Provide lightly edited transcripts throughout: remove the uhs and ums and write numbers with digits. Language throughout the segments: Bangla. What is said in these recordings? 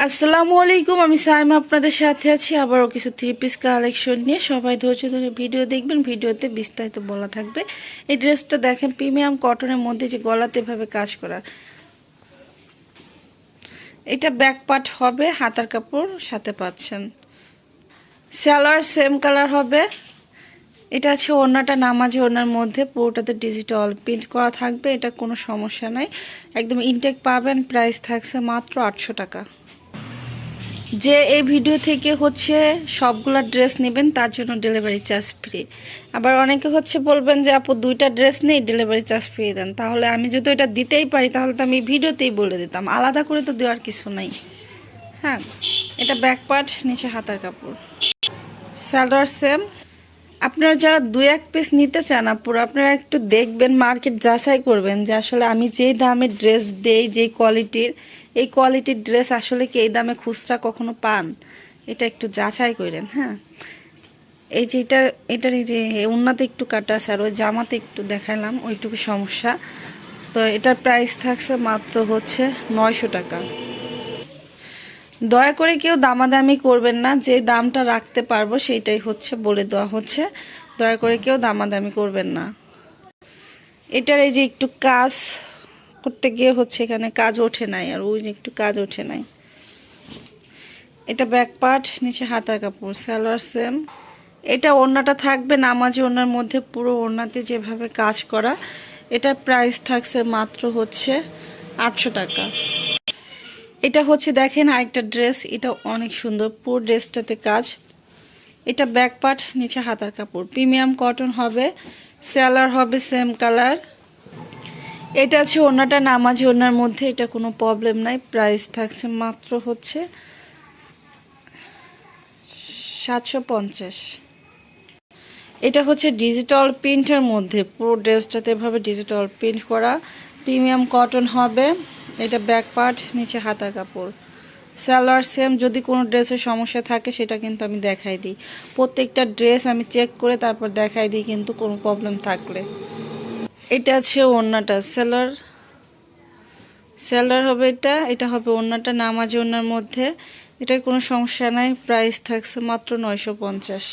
আসসালামু আলাইকুম, আমি সাইমা আপনাদের সাথে আছি আবারও কিছু থ্রি পিস কালেকশন নিয়ে। সবাই ধৈর্য ধরে ভিডিও দেখবেন, ভিডিওতে বিস্তারিত বলা থাকবে। এই ড্রেসটা দেখেন, প্রিমিয়াম কটনের মধ্যে যে গলাতে এভাবে কাজ করা। এটা ব্যাক পার্ট হবে, হাতার কাপড় সাথে পাচ্ছেন। সালোয়ার সেম কালার হবে। এটা আছে ওড়নাটা, নামাজি ওড়নার মধ্যে পুরোটাতে ডিজিটাল প্রিন্ট করা থাকবে। এটা কোনো সমস্যা নাই, একদম ইনটেক পাবেন। প্রাইস থাকছে মাত্র 800 টাকা। যে এই ভিডিও থেকে সবগুলা ড্রেস নেবেন তার জন্য ডেলিভারি চার্জ ফ্রি। আবার অনেকে বলবেন যে আপু দুইটা ড্রেস নেই, ডেলিভারি চার্জ ফ্রি দেন। তাহলে আমি যদি এটা দিতেই পারি তাহলে তো আমি ভিডিওতেই বলে দিতাম, আলাদা করে তো দেওয়ার কিছু নাই। হ্যাঁ, এটা ব্যাক পার্ট, নিচে হাতার কাপড়, সালোয়ার সেম। আপনারা যারা দুই এক পিস নিতে চান আপুরা, আপনারা একটু দেখবেন, মার্কেট যাচাই করবেন যে আসলে আমি যেই দামে ড্রেস দেই, যেই কোয়ালিটির, এই কোয়ালিটির ড্রেস আসলে কি এই দামে খুচরা কখনো পান, এটা একটু যাচাই করেন। হ্যাঁ, এই যে এটার এই যে উন্নাতে একটু কাটা আছে, আর ওই জামাতে একটু দেখালাম, ওইটুকু সমস্যা। তো এটার প্রাইস থাকছে মাত্র 900 টাকা। দয়া করে কেউ দামাদামি করবেন না, যে দামটা রাখতে পারবো সেইটাই বলে দেওয়া হচ্ছে। দয়া করে কেউ দামাদামি করবেন না। এটার এই যে একটু কাজ করতে গিয়ে এখানে কাজ ওঠে নাই, আর ওই যে একটু কাজ ওঠে নাই। এটা ব্যাক পার্ট, নিচে হাতার কাপড়, সালোয়ার সেম। এটা ওড়নাটা থাকবে নামাজি ওড়নার মধ্যে, পুরো ওড়নাতে যেভাবে কাজ করা। এটার প্রাইস থাকছে মাত্র 800 টাকা। এটা দেখেন আরেকটা ড্রেস, এটা অনেক সুন্দর, পুরো ড্রেসটাতে কাজ। এটা ব্যাক পার্ট, নিচে হাতার কাপড়, প্রিমিয়াম কটন হবে, সালোয়ার হবে সেম কালার। এটা আছে ওড়নাটা নামাজি ওড়নার মধ্যে, এটা কোনো প্রবলেম নাই। প্রাইস থাকছে মাত্র 750। এটা ডিজিটাল প্রিন্টের মধ্যে, পুরো ড্রেসটাতে এভাবে ডিজিটাল প্রিন্ট করা, প্রিমিয়াম কটন হবে। এটা ব্যাক পার্ট, নিচে হাতার কাপড়, সালোয়ার সেম। যদি কোনো ড্রেসের সমস্যা থাকে সেটা কিন্তু আমি দেখাই দিই, প্রত্যেকটা ড্রেস আমি চেক করে তারপর দেখাই দিই কিন্তু কোনো প্রবলেম থাকলে। এটা আছে ওড়নাটা, সালোয়ার হবে এটা হবে ওড়নাটা নামাজি ওড়নার মধ্যে, এটার কোনো সমস্যা নাই। প্রাইস থাকছে মাত্র 950।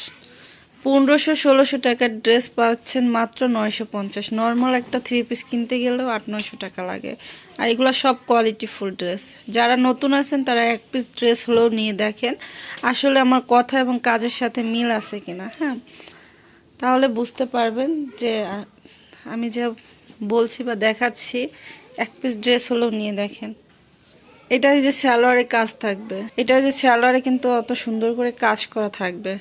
1500-1600 টাকার ড্রেস পাচ্ছেন মাত্র 950। নর্মাল একটা থ্রি পিস কিনতে গেলেও 800-900 টাকা লাগে। আর এগুলো সব কোয়ালিটি ফুল ড্রেস। যারা নতুন আছেন তারা এক পিস ড্রেস হলেও নিয়ে দেখেন আসলে আমার কথা এবং কাজের সাথে মিল আছে কিনা। হ্যাঁ, তাহলে বুঝতে পারবেন যে আমি যা বলছি বা দেখাচ্ছি, এক পিস ড্রেস হলেও নিয়ে দেখেন। এটা যে সালোয়ারে কাজ থাকবে, এটা যে সালোয়ারে কিন্তু অত সুন্দর করে কাজ করা থাকবে।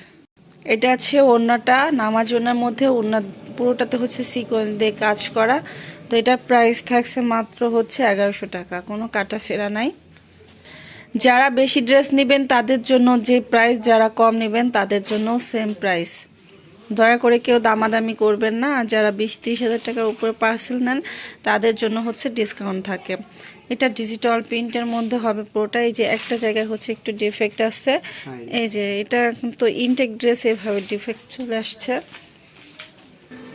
এটা আছে ওড়নাটা নামাজ ওড়নার মধ্যে, ওড়না পুরোটাতে সিকোয়েন্স দিয়ে কাজ করা। তো এটার প্রাইস থাকছে মাত্র 1100 টাকা, কোনো কাটা সেরা নাই। যারা বেশি ড্রেস নেবেন তাদের জন্য যে প্রাইস, যারা কম নেবেন তাদের জন্য সেম প্রাইস। দয়া করে কেউ দামাদামি করবেন না। আর যারা 20-30 হাজার টাকার উপরে পার্সেল নেন তাদের জন্য ডিসকাউন্ট থাকে। এটা ডিজিটাল প্রিন্টের মধ্যে হবে পুরোটা। এই যে একটা জায়গায় একটু ডিফেক্ট আসছে, এই যে এটা কিন্তু ইনটেক ড্রেস এভাবে ডিফেক্ট চলে আসছে।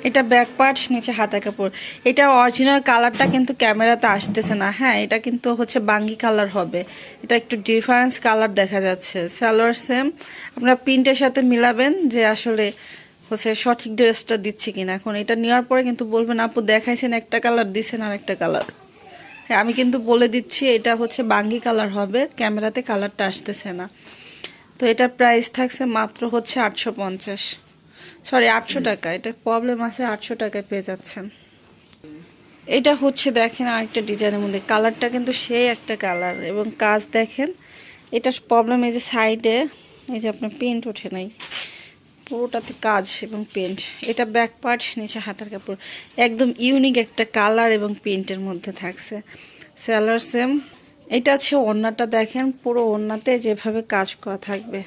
এটা ব্যাক পার্ট, নিচে হাতা কাপড়। এটা অরিজিনাল কালারটা কিন্তু ক্যামেরাতে আসতেছে না। হ্যাঁ, এটা কিন্তু বাঙ্গি কালার হবে, এটা একটু ডিফারেন্স কালার দেখা যাচ্ছে। সালোয়ার সেম, আপনারা প্রিন্টের সাথে মিলাবেন যে আসলে সঠিক ড্রেসটা দিচ্ছি কিনা। এখন এটা নেওয়ার পরে কিন্তু বলবেন আপু দেখাইছেন একটা কালার, দিচ্ছেন আর একটা কালার। হ্যাঁ, আমি কিন্তু বলে দিচ্ছি এটা বাঙ্গি কালার হবে, ক্যামেরাতে কালারটা আসতেছে না। তো এটার প্রাইস থাকছে মাত্র 850, সরি 800 টাকা। এটা প্রবলেম আছে, 800 টাকায় পেয়ে যাচ্ছেন। এটা দেখেন আরেকটা ডিজাইনের মধ্যে, কালারটা কিন্তু সেই একটা কালার এবং কাজ দেখেন। এটা প্রবলেম এই যে সাইডে এই যে আপনার প্রিন্ট ওঠে নাই, পুরোটাতে কাজ এবং প্রিন্ট। এটা ব্যাক পার্ট, নিচে হাতার কাপড়, একদম ইউনিক একটা কালার এবং প্রিন্টের মধ্যে থাকছে। সালোয়ার সেম। এটা আছে ওড়নাটা, দেখেন পুরো ওড়নাতে যেভাবে কাজ করা থাকবে।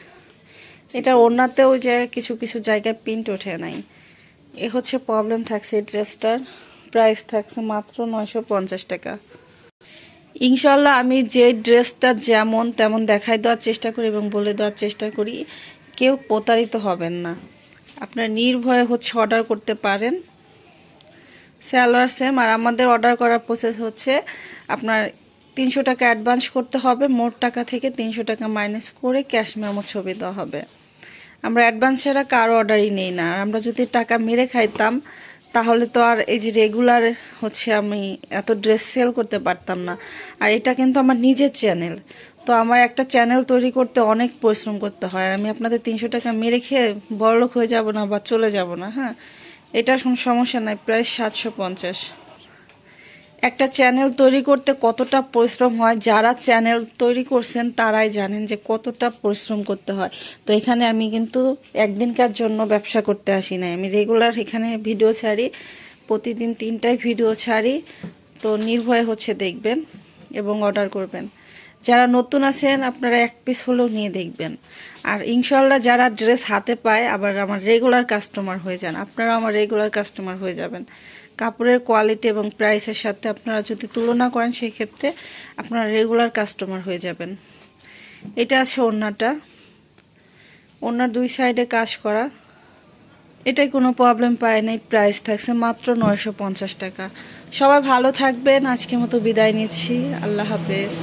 এটা ওড়নাতেও যে কিছু কিছু জায়গায় প্রিন্ট ওঠে নাই, এ প্রবলেম থাকছে। এই ড্রেসটার প্রাইস থাকছে মাত্র 950 টাকা। ইনশাল্লাহ আমি যে ড্রেসটা যেমন তেমন দেখাই দেওয়ার চেষ্টা করি এবং বলে দেওয়ার চেষ্টা করি, কেউ প্রতারিত হবেন না। আপনার নির্ভয়ে অর্ডার করতে পারেন। সালোয়ার সেম। আর আমাদের অর্ডার করার প্রসেস আপনার 300 টাকা অ্যাডভান্স করতে হবে, মোট টাকা থেকে 300 টাকা মাইনাস করে ক্যাশ মেমো ছবি দেওয়া হবে। আমরা অ্যাডভান্স ছাড়া কারো অর্ডারই নেই না। আমরা যদি টাকা মেরে খাইতাম তাহলে তো আর এই যে রেগুলার হচ্ছে আমি এত ড্রেস সেল করতে পারতাম না। আর এটা কিন্তু আমার নিজের চ্যানেল, তো আমার একটা চ্যানেল তৈরি করতে অনেক পরিশ্রম করতে হয়। আমি আপনাদের 300 টাকা মেরে খেয়ে বড়লোক হয়ে যাব না বা চলে যাব না। হ্যাঁ, এটা কোনো সমস্যা নাই। প্রায় 750। একটা চ্যানেল তৈরি করতে কতটা পরিশ্রম হয়, যারা চ্যানেল তৈরি করছেন তারাই জানেন যে কতটা পরিশ্রম করতে হয়। তো এখানে আমি কিন্তু একদিনকার জন্য ব্যবসা করতে আসি নাই, আমি রেগুলার এখানে ভিডিও ছাড়ি, প্রতিদিন 3টায় ভিডিও ছাড়ি। তো নির্ভয়ে হচ্ছে দেখবেন এবং অর্ডার করবেন। যারা নতুন আছেন আপনারা 1 পিস হলেও নিয়ে দেখবেন। আর ইনশাল্লাহ যারা ড্রেস হাতে পায় আবার আমার রেগুলার কাস্টমার হয়ে যান, আপনারা আমার রেগুলার কাস্টমার হয়ে যাবেন। কাপড়ের কোয়ালিটি এবং প্রাইসের সাথে আপনারা যদি তুলনা করেন সেই ক্ষেত্রে আপনারা রেগুলার কাস্টমার হয়ে যাবেন। এটা আছে ওড়নাটা, ওড়নার 2 সাইডে কাজ করা, এটাই কোনো প্রবলেম পায় নাই। প্রাইস থাকছে মাত্র 950 টাকা। সবাই ভালো থাকবেন, আজকের মতো বিদায় নিচ্ছি, আল্লাহ হাফেজ।